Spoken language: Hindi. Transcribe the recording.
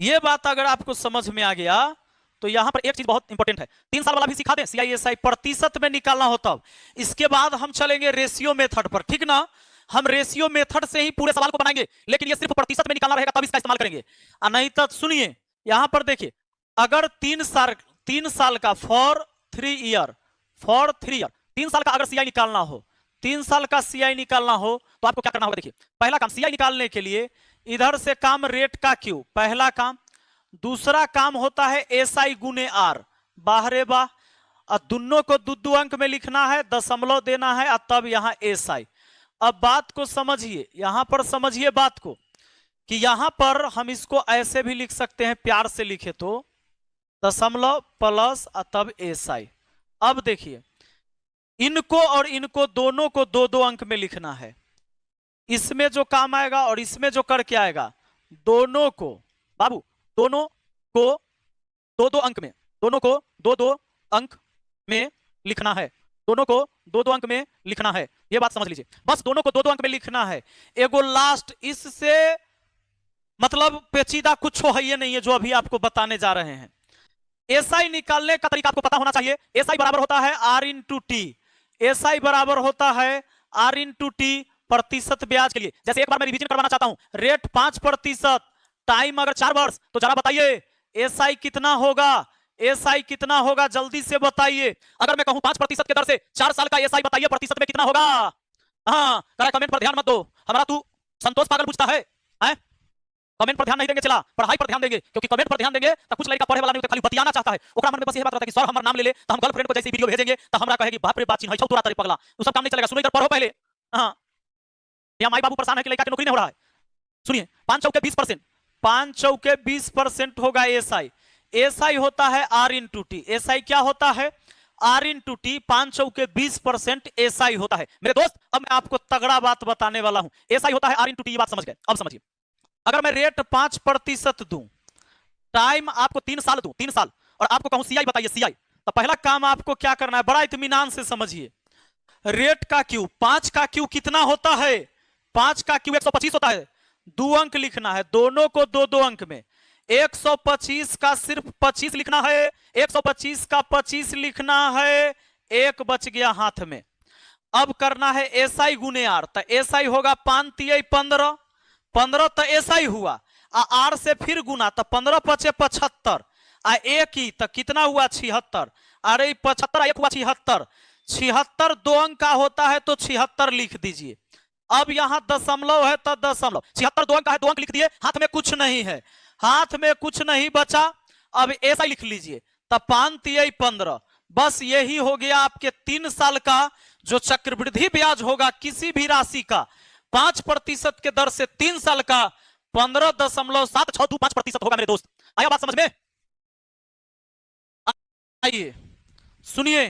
ये बात अगर आपको समझ में आ गया तो यहां पर एक चीज बहुत इंपॉर्टेंट है, 3 साल वाला भी सिखा दें, CISI प्रतिशत में निकालना होता है। इसके बाद हम चलेंगे रेशियो मेथड पर, ठीक ना। हम रेशियो मेथड से ही पूरे सवाल को बनाएंगे, लेकिन ये सिर्फ प्रतिशत में निकालना रहेगा तब इसका इस्तेमाल करेंगे, नहीं तो सुनिए यहां पर देखिए, अगर 3 साल का फॉर 3 ईयर, 3 साल का अगर CI निकालना हो, 3 साल का CI निकालना हो तो आपको क्या करना होगा। देखिए पहला काम CI निकालने के लिए इधर से काम रेट का क्यू, पहला काम। दूसरा काम होता है SI गुने R, बाहरे बाह, और दोनों को दो अंक में लिखना है, दशमलव देना है, और तब यहां SI। अब बात को समझिए, यहां पर समझिए बात को कि यहां पर हम इसको ऐसे भी लिख सकते हैं, प्यार से लिखे तो दशमलव प्लस और तब SI। अब देखिए इनको और इनको दोनों को दो दो अंक में लिखना है, इसमें जो काम आएगा और इसमें जो करके आएगा, दोनों को बाबू, दोनों को दो दो अंक में, दोनों को दो दो अंक में लिखना है, दोनों को दो दो अंक में लिखना है। यह बात समझ लीजिए, बस दोनों को दो दो अंक में लिखना है। एगो लास्ट, इससे मतलब पेचीदा कुछ हो ही नहीं है जो अभी आपको बताने जा रहे हैं। SI निकालने का तरीका आपको पता होना चाहिए। SI बराबर होता है R इंटू टी, SI बराबर होता है R इंटू टी प्रतिशत ब्याज के लिए। जैसे एक बार मैं रिवीजन करवाना चाहता हूं, रेट 5%, टाइम अगर 4 वर्ष, तो जरा बताइए SI कितना होगा, SI कितना होगा जल्दी से बताइए। अगर मैं कहूं 5% के दर से 4 साल का SI बताइए प्रतिशत में कितना होगा। हाँ कमेंट पर ध्यान मत दो, हमारा तू संतोष पागल पूछता है, कमेंट पर ध्यान नहीं देंगे, चला पढ़ाई पर ध्यान देंगे, क्योंकि कमेंट पर ध्यान देंगे तो कुछ लड़का पढ़े वाला नहीं होता, खाली बतियाना चाहता है। ओकरा मन में बस ये बात रहता है कि सर हमारा नाम ले ले, तो हम गर्लफ्रेंड को जैसे वीडियो भेजेंगे तो हमरा कहेगी बाप रे बात चिन्ह तोरा तारी पगला, तो सब काम नहीं चलेगा। सुनो इधर पढ़ो पहले। हां या माई बाबू परेशान है कि लड़का की नौकरी नहीं हो रहा है। सुनिए 5 चौके 20%, 5 चौके 20% होगा SI। SI होता है R इंटू टी। SI क्या होता है, R इंटू टी, 5 चौके 20% SI होता है। मेरे दोस्त अब मैं आपको तगड़ा बात बताने वाला हूं, SI होता है R इंटू टी, ये बात समझ गए। अब समझिए, अगर मैं रेट 5% दूं, टाइम आपको 3 साल दूं, 3 साल, और आपको कहूं CI बताइए CI, तो पहला काम आपको क्या करना है, बड़ा इत्मीनान से समझिए। रेट का क्यू, 5 का क्यू कितना होता है, 5 का क्यू 125 होता है, 2 अंक लिखना है, दोनों को दो दो अंक में। 125 का सिर्फ 25 लिखना है, 125 का 25 लिखना है, एक बच गया हाथ में। अब करना है SI गुने R, तो SI होगा 5 तिय 15, 15 तो SI हुआ, R से फिर गुना तो 15 पचे 75, आ एक ही तो कितना हुआ 76, अरे 75 एक हुआ 76, 76 2 अंक का होता है तो 76 लिख दीजिए। अब यहां दशमलव है तो दशमलव, 76 2 अंक का है, 2 अंक लिख दिए, हाथ में कुछ नहीं है, हाथ में कुछ नहीं बचा। अब SI लिख लीजिए, तो 5 तिय 15, बस यही हो गया आपके 3 साल का जो चक्रवृद्धि ब्याज होगा किसी भी राशि का 5% के दर से 3 साल का 15.762 होगा मेरे दोस्त। आया बात समझ में? आइए सुनिए,